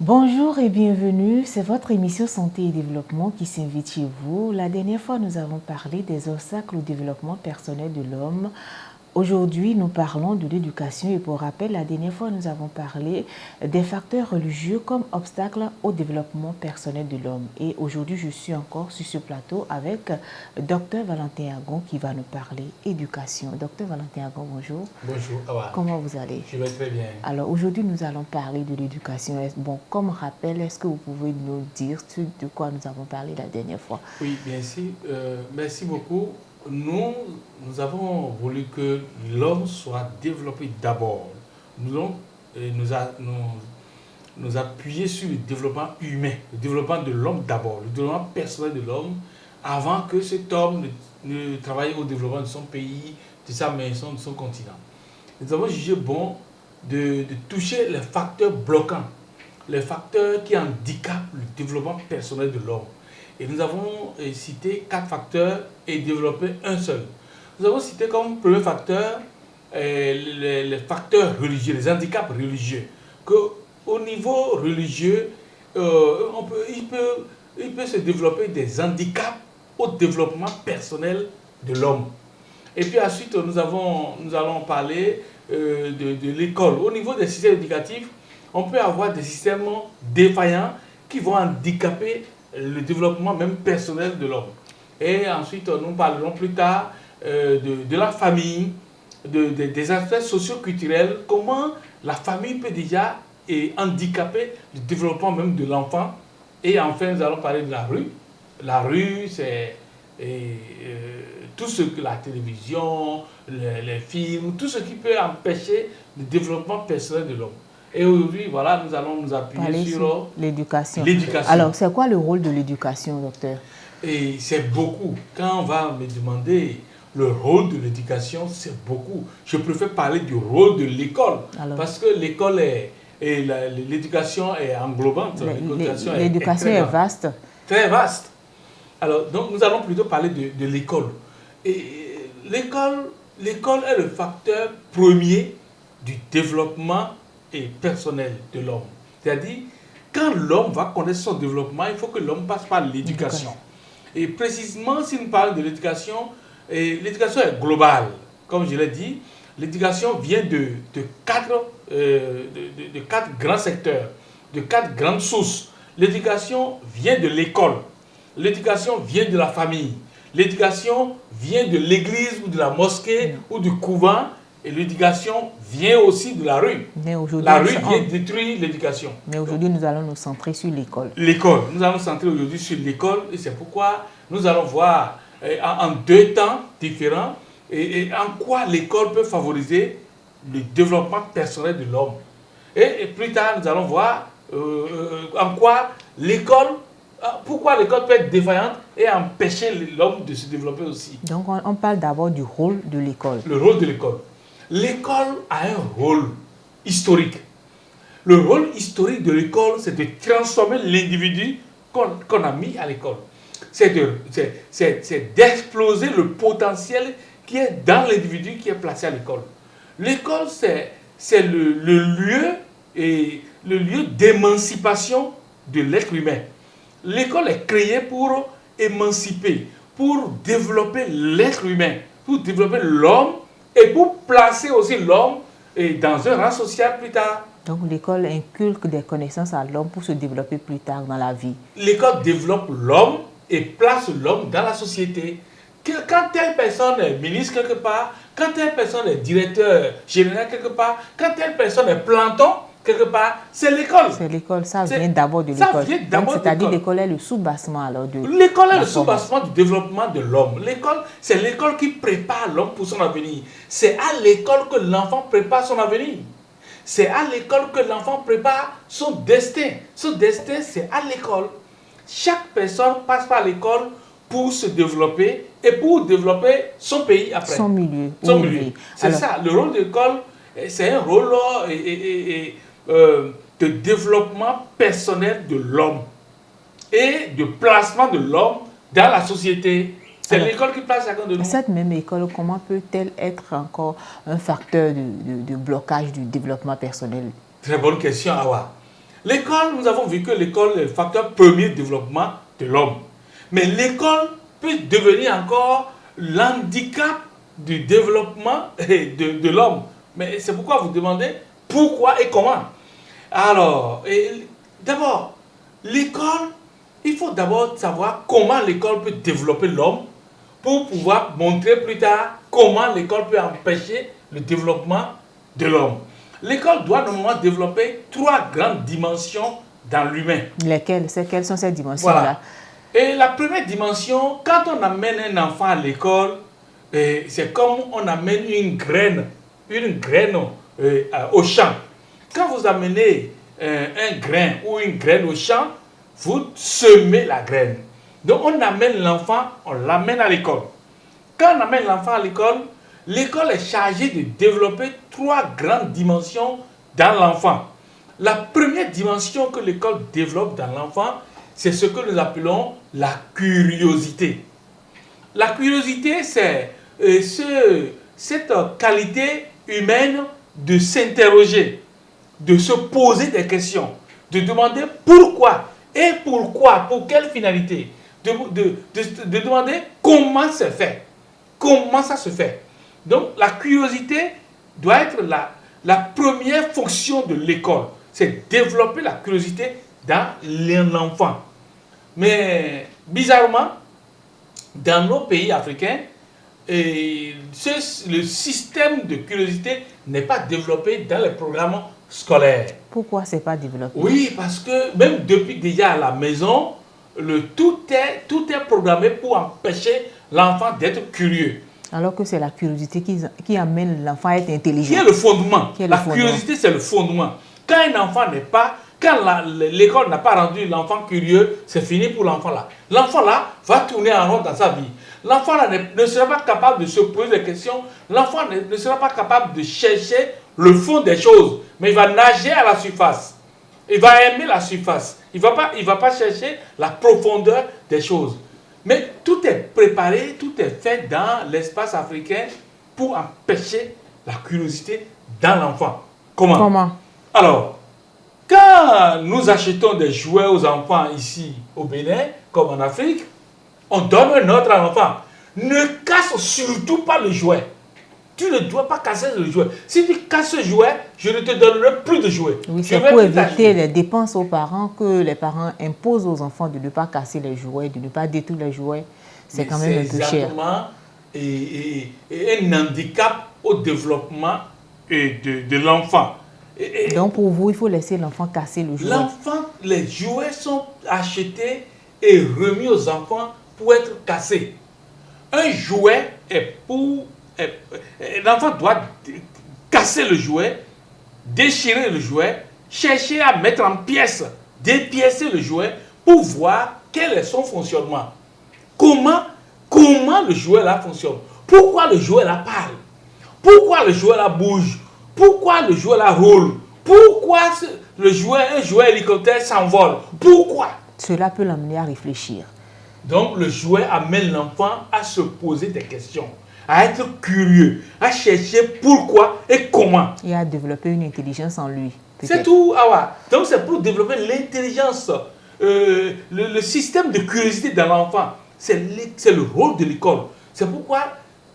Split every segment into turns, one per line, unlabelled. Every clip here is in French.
Bonjour et bienvenue, c'est votre émission Santé et Développement qui s'invite chez vous. La dernière fois, nous avons parlé des obstacles au développement personnel de l'homme. Aujourd'hui, nous parlons de l'éducation et pour rappel, la dernière fois, nous avons parlé des facteurs religieux comme obstacles au développement personnel de l'homme. Et aujourd'hui, je suis encore sur ce plateau avec Dr Valentin Agon qui va nous parler éducation. Dr Valentin Agon, bonjour.
Bonjour, Awa.
Comment vous allez?
Je vais très bien.
Alors aujourd'hui, nous allons parler de l'éducation. Bon, comme rappel, est-ce que vous pouvez nous dire de quoi nous avons parlé la dernière fois?
Oui, bien sûr. Merci beaucoup. Nous avons voulu que l'homme soit développé d'abord. Nous allons nous appuyer sur le développement humain, le développement de l'homme d'abord, le développement personnel de l'homme, avant que cet homme ne travaille au développement de son pays, de sa maison, de son continent. Nous avons jugé bon de toucher les facteurs bloquants, les facteurs qui handicapent le développement personnel de l'homme. Et nous avons cité 4 facteurs et développé un seul. Nous avons cité comme premier facteur les facteurs religieux, les handicaps religieux. Qu'au niveau religieux, il peut se développer des handicaps au développement personnel de l'homme. Et puis ensuite, nous allons parler de l'école. Au niveau des systèmes éducatifs, on peut avoir des systèmes défaillants qui vont handicaper le développement même personnel de l'homme. Et ensuite, nous parlerons plus tard de la famille, des aspects socio-culturels, comment la famille peut déjà handicaper le développement même de l'enfant. Et enfin, nous allons parler de la rue. La rue, c'est tout ce que la télévision, les films, tout ce qui peut empêcher le développement personnel de l'homme. Et aujourd'hui, voilà, nous allons nous appuyer sur
l'éducation. Alors, c'est quoi le rôle de l'éducation, docteur?
Et c'est beaucoup. Quand on va me demander le rôle de l'éducation, c'est beaucoup. Je préfère parler du rôle de l'école. Parce que l'école l'éducation est englobante.
L'éducation est vaste.
Très vaste. Alors, donc, nous allons plutôt parler de l'école. Et l'école est le facteur premier du développement personnel de l'homme. C'est-à-dire, quand l'homme va connaître son développement, il faut que l'homme passe par l'éducation. Et précisément, si nous parlons de l'éducation, l'éducation est globale. Comme je l'ai dit, l'éducation vient de 4 grands secteurs, de 4 grandes sources. L'éducation vient de l'école. L'éducation vient de la famille. L'éducation vient de l'église ou de la mosquée ou du couvent. Et l'éducation vient aussi de la rue. La rue vient détruire l'éducation.
Mais aujourd'hui, nous allons nous centrer sur l'école.
L'école. Nous allons nous centrer aujourd'hui sur l'école. Et c'est pourquoi nous allons voir en 2 temps différents et en quoi l'école peut favoriser le développement personnel de l'homme. Et plus tard, nous allons voir en quoi pourquoi l'école peut être défaillante et empêcher l'homme de se développer aussi.
Donc, on parle d'abord du rôle de l'école.
Le rôle de l'école. L'école a un rôle historique. Le rôle historique de l'école, c'est de transformer l'individu qu'on a mis à l'école. C'est d'exploser le potentiel qui est dans l'individu qui est placé à l'école. L'école, c'est le lieu d'émancipation de l'être humain. L'école est créée pour émanciper, pour développer l'être humain, pour développer l'homme et pour placer aussi l'homme dans un rang social plus tard.
Donc l'école inculque des connaissances à l'homme pour se développer plus tard dans la vie.
L'école développe l'homme et place l'homme dans la société. Quand telle personne est ministre quelque part, quand telle personne est directeur général quelque part, quand telle personne est planton quelque part, c'est l'école.
C'est l'école, ça vient d'abord de l'école. C'est-à-dire l'école est le sous-bassement alors de
l'école est le sous-bassement du développement de l'homme. L'école, c'est l'école qui prépare l'homme pour son avenir. C'est à l'école que l'enfant prépare son avenir. C'est à l'école que l'enfant prépare son destin. Son destin, c'est à l'école. Chaque personne passe par l'école pour se développer et pour développer son pays après.
Son milieu.
C'est ça. Le rôle de l'école, c'est un rôle de développement personnel de l'homme et de placement de l'homme dans la société. C'est l'école qui place chacun de nous.
Cette même école, comment peut-elle être encore un facteur de blocage du développement personnel?
Très bonne question, Awa. L'école, nous avons vu que l'école est le facteur premier de développement de l'homme. Mais l'école peut devenir encore l'handicap du développement de l'homme. Mais c'est pourquoi vous demandez pourquoi et comment. Alors, d'abord, l'école, il faut d'abord savoir comment l'école peut développer l'homme pour pouvoir montrer plus tard comment l'école peut empêcher le développement de l'homme. L'école doit normalement développer 3 grandes dimensions dans l'humain.
Lesquelles? Quelles sont ces dimensions-là?
Voilà. Et la première dimension, quand on amène un enfant à l'école, c'est comme on amène une graine au champ. Quand vous amenez un grain ou une graine au champ, vous semez la graine. Donc on amène l'enfant, on l'amène à l'école. Quand on amène l'enfant à l'école, l'école est chargée de développer 3 grandes dimensions dans l'enfant. La première dimension que l'école développe dans l'enfant, c'est ce que nous appelons la curiosité. La curiosité, c'est cette qualité humaine de s'interroger, de se poser des questions, de demander pourquoi et pourquoi, pour quelle finalité, de demander comment c'est fait, comment ça se fait. Donc la curiosité doit être la première fonction de l'école, c'est développer la curiosité dans l'enfant. Mais bizarrement, dans nos pays africains, le système de curiosité n'est pas développé dans les programmes scolaires.
Pourquoi ce n'est pas développé?
Oui, parce que même depuis déjà à la maison, tout est programmé pour empêcher l'enfant d'être curieux.
Alors que c'est la curiosité qui amène l'enfant à être intelligent.
Qui est le fondement. La curiosité, c'est le fondement. Quand un enfant n'est pas, quand l'école n'a pas rendu l'enfant curieux, c'est fini pour l'enfant là. L'enfant là va tourner en rond dans sa vie. L'enfant là ne sera pas capable de se poser des questions. L'enfant ne sera pas capable de chercher le fond des choses. Mais il va nager à la surface. Il va aimer la surface. Il va pas chercher la profondeur des choses. Mais tout est préparé, tout est fait dans l'espace africain pour empêcher la curiosité dans l'enfant. Comment? Alors, quand nous achetons des jouets aux enfants ici au Bénin, comme en Afrique, on donne un ordre à l'enfant. Ne casse surtout pas le jouet. Tu ne dois pas casser le jouet. Si tu casses ce jouet, je ne te donnerai plus de jouets.
Oui, c'est pour éviter les dépenses aux parents que les parents imposent aux enfants de ne pas casser les jouets, de ne pas détruire les jouets. C'est quand même un peu cher.
C'est exactement un handicap au développement de l'enfant.
Donc pour vous, il faut laisser l'enfant casser le jouet.
Les jouets sont achetés et remis aux enfants pour être cassés. Un jouet est pour... L'enfant doit casser le jouet, déchirer le jouet, chercher à mettre en pièces, dépiécer le jouet pour voir quel est son fonctionnement. Comment le jouet là fonctionne. Pourquoi le jouet là parle. Pourquoi le jouet là bouge. Pourquoi le jouet là roule. Pourquoi un jouet hélicoptère s'envole. Pourquoi.
Cela peut l'amener à réfléchir.
Donc le jouet amène l'enfant à se poser des questions, à être curieux, à chercher pourquoi et comment.
Et à développer une intelligence en lui.
C'est tout. Donc c'est pour développer l'intelligence, le système de curiosité dans l'enfant. C'est le rôle de l'école. C'est pourquoi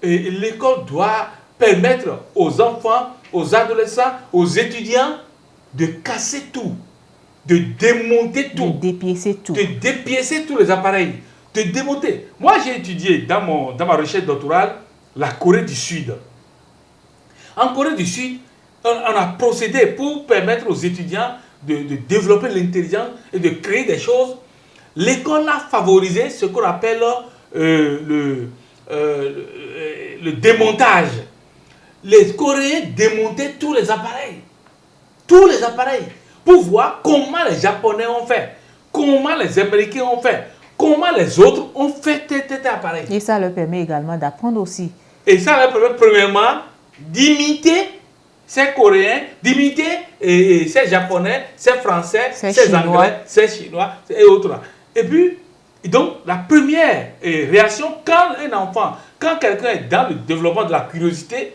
l'école doit permettre aux enfants, aux adolescents, aux étudiants de casser tout, de démonter tout.
De dépiécer tout.
De dépiécer tous les appareils. De démonter. Moi, j'ai étudié dans ma recherche doctorale la Corée du Sud. En Corée du Sud, on a procédé pour permettre aux étudiants de développer l'intelligence et de créer des choses. L'école a favorisé ce qu'on appelle le démontage. Les Coréens démontaient tous les appareils. Tous les appareils. Pour voir comment les Japonais ont fait. Comment les Américains ont fait. Comment les autres ont fait tel appareil.
Et ça leur permet également d'apprendre aussi.
Et ça leur permet premièrement d'imiter ces Coréens, d'imiter ces Japonais, ces Français, ces Anglais, ces Chinois et autres. Et puis, donc, la première réaction, quand un enfant, quand quelqu'un est dans le développement de la curiosité,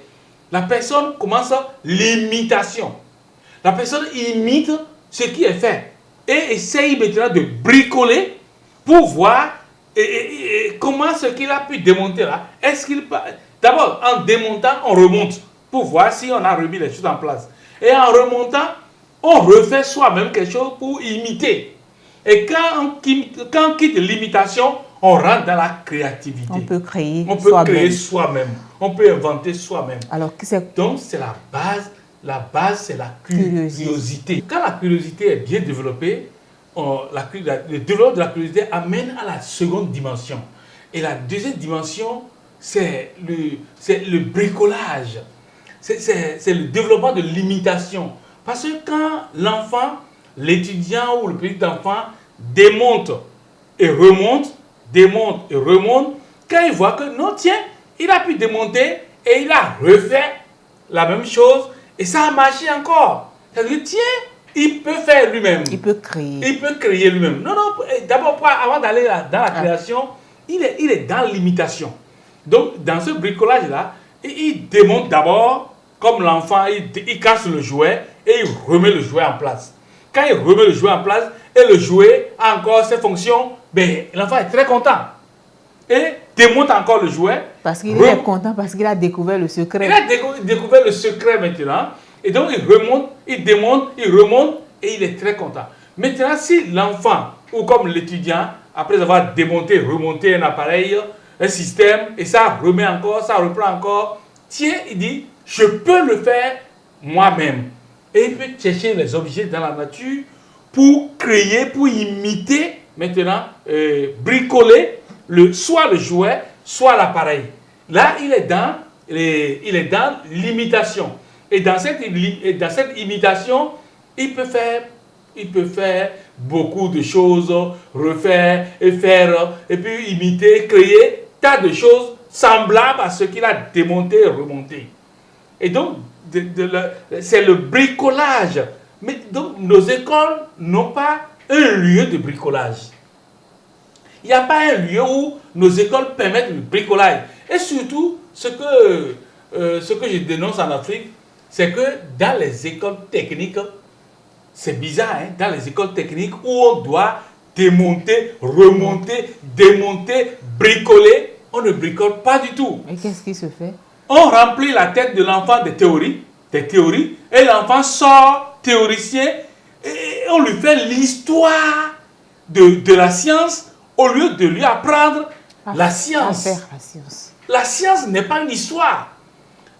la personne commence l'imitation. La personne imite ce qui est fait et essaye maintenant de bricoler pour voir comment ce qu'il a pu démonter là. Est-ce qu'il d'abord, en démontant, on remonte pour voir si on a remis les choses en place. Et en remontant, on refait soi-même quelque chose pour imiter. Et quand on quitte l'imitation, on rentre dans la créativité.
On peut créer
soi-même. On peut inventer soi-même. Donc, c'est la base. La base, c'est la curiosité. Quand la curiosité est bien développée, le développement de la curiosité amène à la seconde dimension. Et la deuxième dimension, c'est le bricolage. C'est le développement de l'imitation. Parce que quand l'enfant, l'étudiant ou le petit enfant démonte et remonte, quand il voit que non, tiens, il a pu démonter et il a refait la même chose et ça a marché encore. C'est-à-dire, tiens, il peut faire lui-même.
Il peut créer.
Il peut créer lui-même. Non, d'abord, avant d'aller dans la création, il est dans l'imitation. Donc, dans ce bricolage-là, il démonte d'abord, comme l'enfant, il casse le jouet et il remet le jouet en place. Quand il remet le jouet en place et le jouet a encore ses fonctions, ben, l'enfant est très content. Et démonte encore le jouet.
Parce qu'il est content, parce qu'il a découvert le secret.
Il a découvert le secret maintenant. Et donc, il remonte, il démonte, il remonte et il est très content. Maintenant, si l'enfant, ou comme l'étudiant, après avoir démonté, remonté un appareil, un système, et ça remet encore, ça reprend encore, tiens, il dit, je peux le faire moi-même. Et il peut chercher les objets dans la nature pour créer, pour imiter, maintenant, bricoler, soit le jouet, soit l'appareil. Là, il est dans l'imitation. Et dans cette imitation, il peut faire beaucoup de choses, refaire et faire, et puis imiter, créer tas de choses semblables à ce qu'il a démonté et remonté. Et donc, c'est le bricolage. Mais donc, nos écoles n'ont pas un lieu de bricolage. Il n'y a pas un lieu où nos écoles permettent le bricolage. Et surtout, ce que je dénonce en Afrique, c'est que dans les écoles techniques, c'est bizarre, hein, dans les écoles techniques où on doit démonter, remonter, démonter, bricoler, on ne bricole pas du tout.
Et qu'est-ce qui se fait?
On remplit la tête de l'enfant des théories, et l'enfant sort théoricien, et on lui fait l'histoire de la science, au lieu de lui apprendre la science. La science n'est pas une histoire.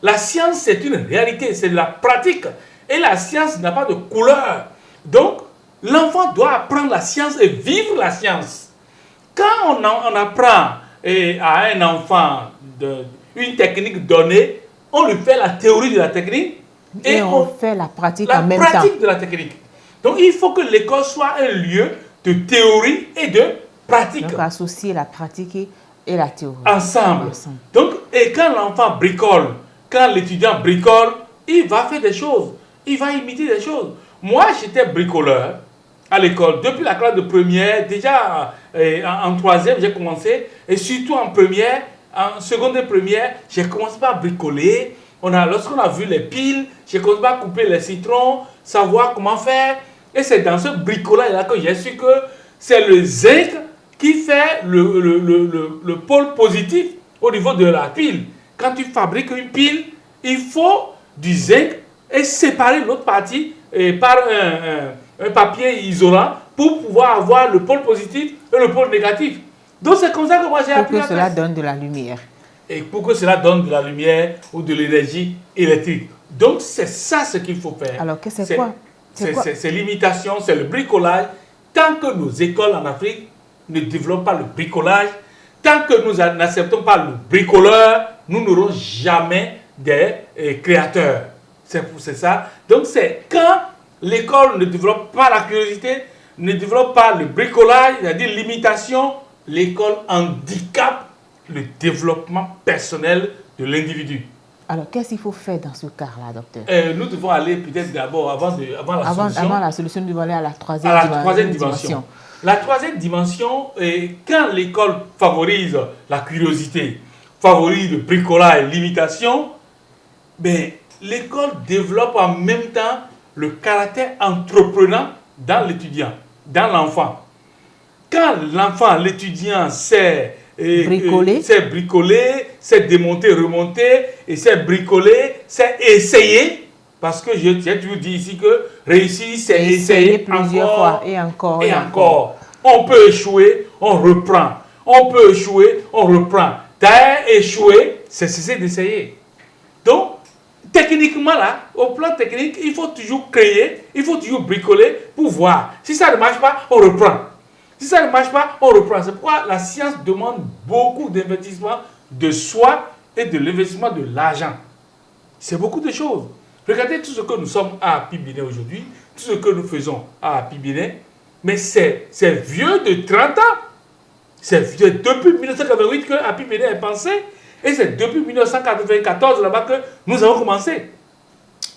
La science, c'est une réalité, c'est de la pratique. Et la science n'a pas de couleur. Donc, l'enfant doit apprendre la science et vivre la science. Quand on apprend à un enfant une technique donnée, on lui fait la théorie de la technique
et on fait la pratique en même temps.
La pratique de la technique. Donc, il faut que l'école soit un lieu de théorie et de pratique.
Donc, associer la pratique et la théorie.
Ensemble. Donc, et quand l'enfant bricole, quand l'étudiant bricole, il va faire des choses. Il va imiter des choses. Moi, j'étais bricoleur à l'école. Depuis la classe de première, déjà en troisième, j'ai commencé. Et surtout en première, en seconde et première, j'ai commencé par bricoler. Lorsqu'on a vu les piles, j'ai commencé par couper les citrons, savoir comment faire. Et c'est dans ce bricolage-là que j'ai su que c'est le zinc qui fait le pôle positif au niveau de la pile. Quand tu fabriques une pile, il faut du zinc et séparer l'autre partie par un papier isolant pour pouvoir avoir le pôle positif et le pôle négatif. Donc c'est comme ça que moi j'ai appris.
Pour que cela donne de la lumière.
Et pour que cela donne de la lumière ou de l'énergie électrique. Donc c'est ça ce qu'il faut faire.
Alors que c'est quoi?
C'est l'imitation, c'est le bricolage. Tant que nos écoles en Afrique ne développent pas le bricolage, tant que nous n'acceptons pas le bricoleur, nous n'aurons jamais des créateurs. C'est ça. Donc c'est quand l'école ne développe pas la curiosité, ne développe pas le bricolage, c'est-à-dire l'imitation, l'école handicape le développement personnel de l'individu.
Alors, qu'est-ce qu'il faut faire dans ce cas-là, docteur?
Nous devons aller peut-être d'abord, avant la solution.
Avant la solution, nous devons aller à la troisième dimension.
La troisième dimension, quand l'école favorise la curiosité, favorise le bricolage, l'imitation, ben, l'école développe en même temps le caractère entreprenant dans l'étudiant, dans l'enfant. Quand l'enfant, l'étudiant sait bricoler, sait démonter, remonter, et sait bricoler, sait essayer, parce que j'ai toujours dit ici que réussir, c'est essayer
plusieurs fois, et encore.
On peut échouer, on reprend. On peut échouer, on reprend. T'as échoué, c'est cesser d'essayer. Donc, techniquement, là, au plan technique, il faut toujours créer, il faut toujours bricoler pour voir. Si ça ne marche pas, on reprend. Si ça ne marche pas, on reprend. C'est pourquoi la science demande beaucoup d'investissement de soi et de l'investissement de l'argent. C'est beaucoup de choses. Regardez tout ce que nous sommes à Happy Binet aujourd'hui, tout ce que nous faisons à Happy Binet, mais c'est vieux de 30 ans. C'est depuis 1988 que Happy Binet est pensé, et c'est depuis 1994 là-bas que nous avons commencé.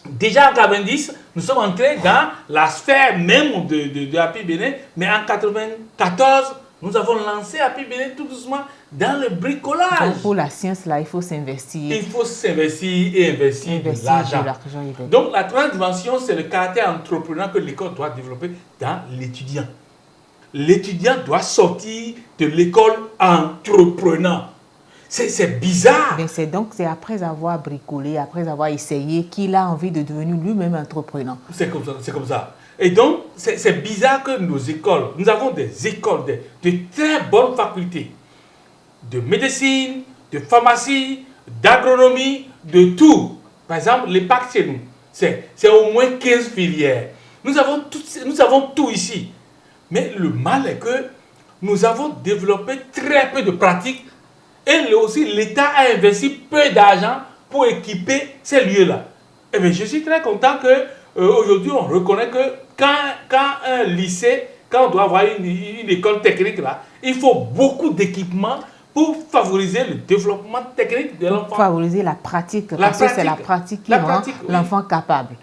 Déjà en 90, nous sommes entrés dans la sphère même de Happy Binet, mais en 94, nous avons lancé Happy Binet tout doucement dans le bricolage.
Donc pour la science, là, il faut s'investir.
Il faut s'investir et investir de l'argent. Donc la troisième dimension, c'est le caractère entrepreneur que l'école doit développer dans l'étudiant. L'étudiant doit sortir de l'école entrepreneur. C'est bizarre.
Mais c'est après avoir bricolé, après avoir essayé, qu'il a envie de devenir lui-même entrepreneur.
C'est comme ça. Et donc, c'est bizarre que nos écoles, nous avons des écoles, de très bonnes facultés, de médecine, de pharmacie, d'agronomie, de tout. Par exemple, les PAC chez nous, c'est au moins 15 filières. Nous avons tout ici. Mais le mal est que nous avons développé très peu de pratiques et aussi l'État a investi peu d'argent pour équiper ces lieux-là. Et bien, je suis très content qu'aujourd'hui on reconnaît que quand un lycée, quand on doit avoir une école technique là, il faut beaucoup d'équipements pour favoriser le développement technique de l'enfant.
Pour favoriser la pratique, parce que c'est la pratique qui rend l'enfant capable.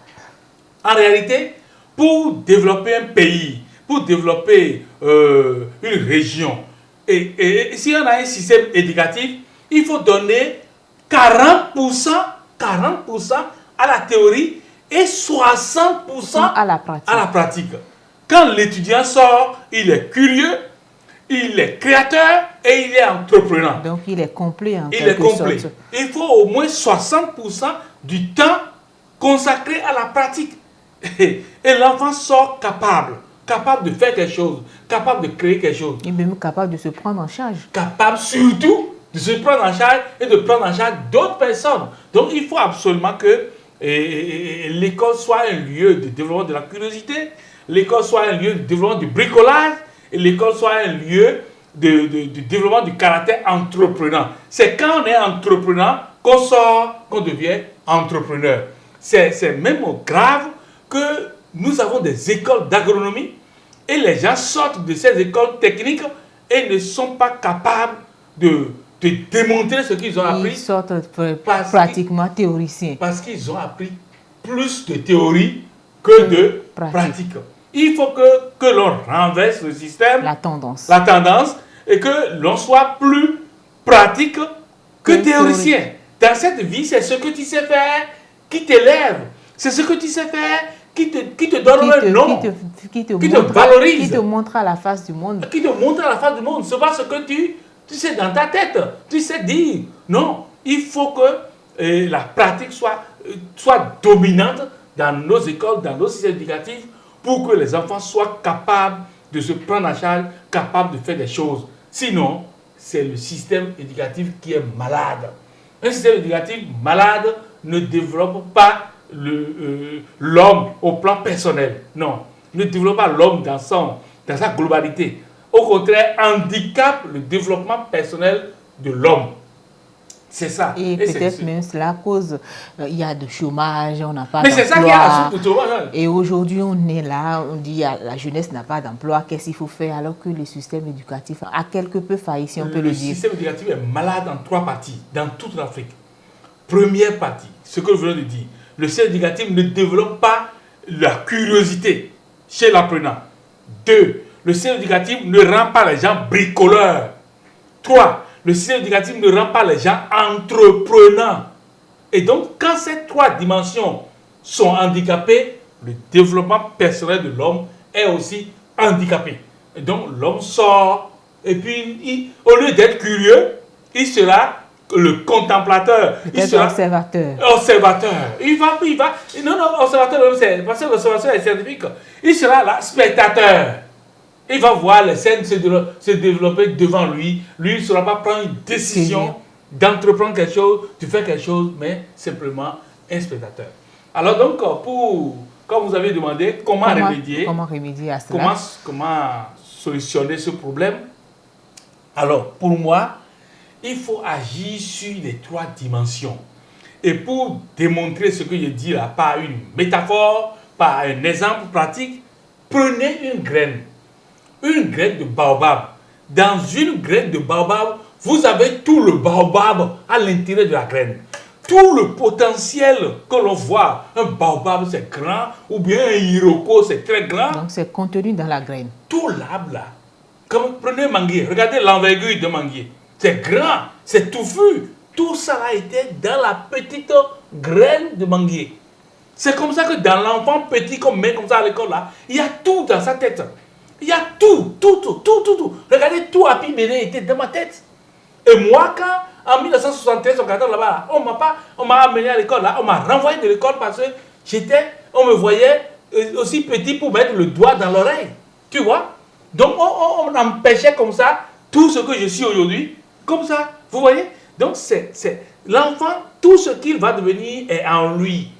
En réalité, pour développer un pays, pour développer une région, et si on a un système éducatif, il faut donner 40% à la théorie et 60% à la pratique. Quand l'étudiant sort, il est curieux, il est créateur et il est entrepreneur.
Donc il est complet en
quelque sorte. Il faut au moins 60% du temps consacré à la pratique. Et l'enfant sort capable de faire quelque chose, capable de créer quelque chose.
Et même capable de se prendre en charge.
Capable surtout de se prendre en charge et de prendre en charge d'autres personnes. Donc il faut absolument que l'école soit un lieu de développement de la curiosité, l'école soit un lieu de développement du bricolage, et l'école soit un lieu de développement du caractère entrepreneur. C'est quand on est entrepreneur qu'on sort, qu'on devient entrepreneur. C'est même grave que nous avons des écoles d'agronomie et les gens sortent de ces écoles techniques et ne sont pas capables de démontrer ce qu'ils ont appris.
Ils sortent pratiquement théoriciens.
Parce qu'ils ont appris plus de théorie que de pratique. Il faut que l'on renverse le système,
la tendance,
et que l'on soit plus pratique que théoricien. Dans cette vie, c'est ce que tu sais faire qui t'élève. C'est ce que tu sais faire qui te donne un nom, qui te valorise.
Qui te montre à la face du monde.
Qui te montre à la face du monde. Ce n'est pas ce que tu sais dans ta tête. Tu sais dire. Non, il faut que la pratique soit dominante dans nos écoles, dans nos systèmes éducatifs, pour que les enfants soient capables de se prendre en charge, capables de faire des choses. Sinon, c'est le système éducatif qui est malade. Un système éducatif malade ne développe pas l'homme au plan personnel. Non, ne développe pas l'homme dans sa globalité. Au contraire, handicape le développement personnel de l'homme. C'est ça.
Et peut-être même cela cause, il y a de chômage, on n'a pas d'emploi.
Mais c'est ça qui a le chômage.
Et aujourd'hui, on est là, on dit la jeunesse n'a pas d'emploi, qu'est-ce qu'il faut faire alors que le système éducatif a quelque peu failli, si on peut le dire.
Le système éducatif est malade en 3 parties, dans toute l'Afrique. Première partie, ce que je venais de dire, le système éducatif ne développe pas la curiosité chez l'apprenant. 2, le système éducatif ne rend pas les gens bricoleurs. 3, le système éducatif ne rend pas les gens entrepreneurs. Et donc, quand ces 3 dimensions sont handicapées, le développement personnel de l'homme est aussi handicapé. Et donc l'homme sort, et puis au lieu d'être curieux, il sera le contemplateur. Il sera
observateur.
Observateur. Il va. Non, observateur, parce que l'observateur est scientifique. Il sera là, spectateur. Il va voir les scènes se développer devant lui. Lui, il ne saura pas prendre une décision d'entreprendre quelque chose, de faire quelque chose, mais simplement un spectateur. Alors donc, comme vous avez demandé, comment remédier
à cela,
comment solutionner ce problème. Alors, pour moi, il faut agir sur les 3 dimensions. Et pour démontrer ce que je dis là, par une métaphore, par un exemple pratique, prenez une graine de baobab. Dans une graine de baobab, vous avez tout le baobab à l'intérieur de la graine. Tout le potentiel que l'on voit, un baobab c'est grand, ou bien un iroko c'est très grand.
Donc c'est contenu dans la graine.
Tout l'arbre là, comme prenez un manguier, regardez l'envergure de manguier. C'est grand, c'est touffu. Tout ça a été dans la petite graine de manguier. C'est comme ça que dans l'enfant petit qu'on met comme ça à l'école là, il y a tout dans sa tête. Il y a tout. Regardez, tout Happy Bénin était dans ma tête. Et moi, quand en 1973, au Canada là-bas, on m'a amené à l'école là, on m'a renvoyé de l'école parce que on me voyait aussi petit pour mettre le doigt dans l'oreille. Tu vois? Donc on empêchait comme ça tout ce que je suis aujourd'hui, comme ça. Vous voyez? Donc c'est l'enfant, tout ce qu'il va devenir est en lui.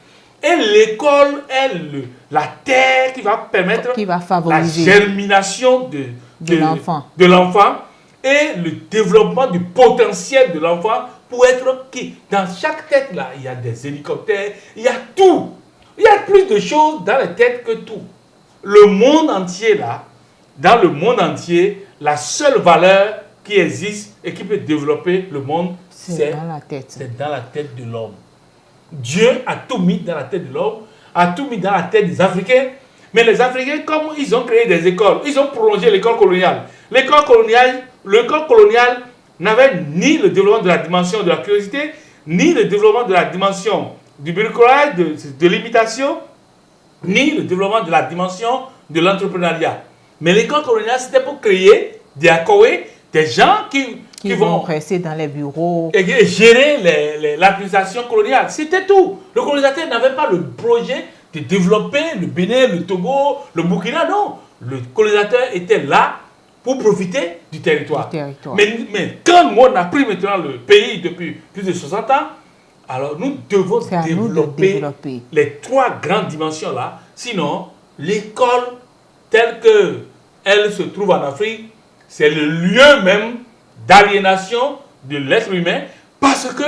Et l'école est la terre qui va permettre
favoriser
la germination de l'enfant et le développement du potentiel de l'enfant pour être qui. Dans chaque tête là, il y a des hélicoptères, il y a tout. Il y a plus de choses dans les têtes que tout. Le monde entier là, dans le monde entier, la seule valeur qui existe et qui peut développer le monde, c'est dans la tête. C'est dans la tête de l'homme. Dieu a tout mis dans la tête de l'homme, a tout mis dans la tête des Africains. Mais les Africains, comme ils ont créé des écoles, ils ont prolongé l'école coloniale. L'école coloniale n'avait ni le développement de la dimension de la curiosité, ni le développement de la dimension du bricolage, de l'imitation, ni le développement de la dimension de l'entrepreneuriat. Mais l'école coloniale, c'était pour créer des Akowé, des gens qui vont
rester dans les bureaux
et gérer l'administration coloniale. C'était tout. Le colonisateur n'avait pas le projet de développer le Bénin, le Togo, le Burkina, non. Le colonisateur était là pour profiter du territoire. Mais quand on a pris maintenant le pays depuis plus de 60 ans, alors nous devons développer les 3 grandes dimensions là. Sinon, l'école telle qu'elle se trouve en Afrique, c'est le lieu même d'aliénation de l'être humain, parce que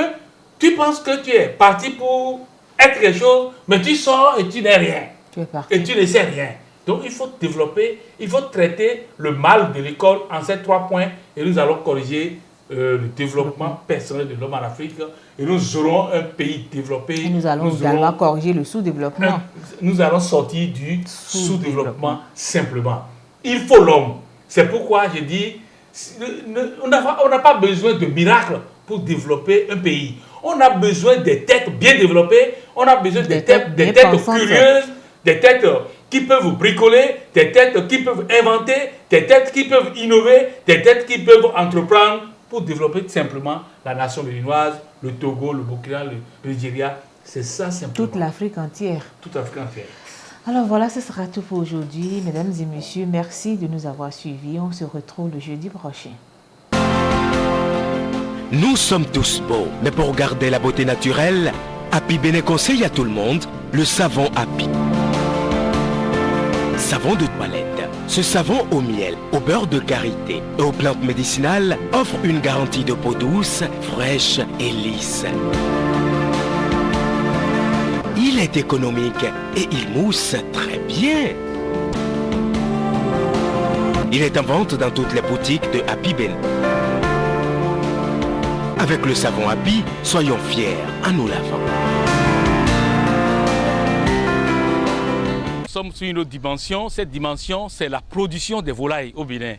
tu penses que tu es parti pour être quelque chose, mais tu sors et tu n'es rien. Et tu ne sais rien. Donc il faut développer, il faut traiter le mal de l'école en ces 3 points, et nous allons corriger le développement personnel de l'homme en Afrique, et nous aurons un pays développé.
Et nous allons également corriger le sous-développement.
Nous allons sortir du sous-développement simplement. Il faut l'homme. C'est pourquoi je dis, on n'a pas besoin de miracles pour développer un pays. On a besoin des têtes bien développées, on a besoin des têtes curieuses, des têtes qui peuvent bricoler, des têtes qui peuvent inventer, des têtes qui peuvent innover, des têtes qui peuvent entreprendre pour développer tout simplement la nation béninoise, le Togo, le Burkina, le Nigeria. C'est ça simplement.
Toute l'Afrique entière.
Toute l'Afrique entière.
Alors voilà, ce sera tout pour aujourd'hui. Mesdames et messieurs, merci de nous avoir suivis. On se retrouve le jeudi prochain.
Nous sommes tous beaux, mais pour garder la beauté naturelle, Happy Bénin conseille à tout le monde le savon Happy. Savon de toilette. Ce savon au miel, au beurre de karité et aux plantes médicinales offre une garantie de peau douce, fraîche et lisse. Il est économique et il mousse très bien. Il est en vente dans toutes les boutiques de Happy Bénin. Avec le savon Happy, soyons fiers en nous lavant.
Nous sommes sur une autre dimension. Cette dimension, c'est la production des volailles au Bénin.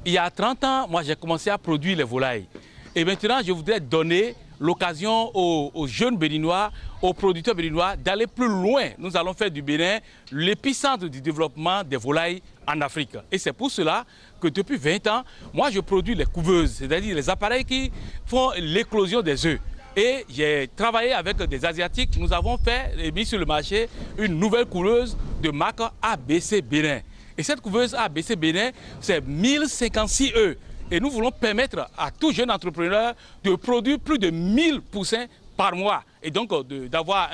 Il y a 30 ans, moi j'ai commencé à produire les volailles. Et maintenant, je voudrais donner l'occasion aux jeunes Béninois, aux producteurs béninois d'aller plus loin. Nous allons faire du Bénin l'épicentre du développement des volailles en Afrique. Et c'est pour cela que depuis 20 ans, moi je produis les couveuses, c'est-à-dire les appareils qui font l'éclosion des œufs. Et j'ai travaillé avec des Asiatiques. Nous avons fait et mis sur le marché une nouvelle couveuse de marque ABC Bénin. Et cette couveuse ABC Bénin, c'est 1056 œufs. Et nous voulons permettre à tout jeune entrepreneur de produire plus de 1000 poussins par mois. Et donc d'avoir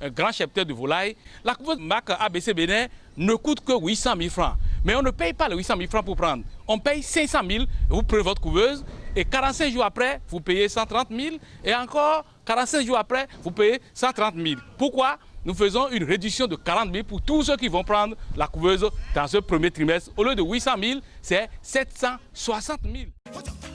un grand cheptel de volailles. La couveuse marque ABC Bénin ne coûte que 800 000 francs. Mais on ne paye pas les 800 000 francs pour prendre. On paye 500 000, vous prenez votre couveuse. Et 45 jours après, vous payez 130 000. Et encore 45 jours après, vous payez 130 000. Pourquoi? Nous faisons une réduction de 40 000 pour tous ceux qui vont prendre la couveuse dans ce premier trimestre. Au lieu de 800 000, c'est 760 000.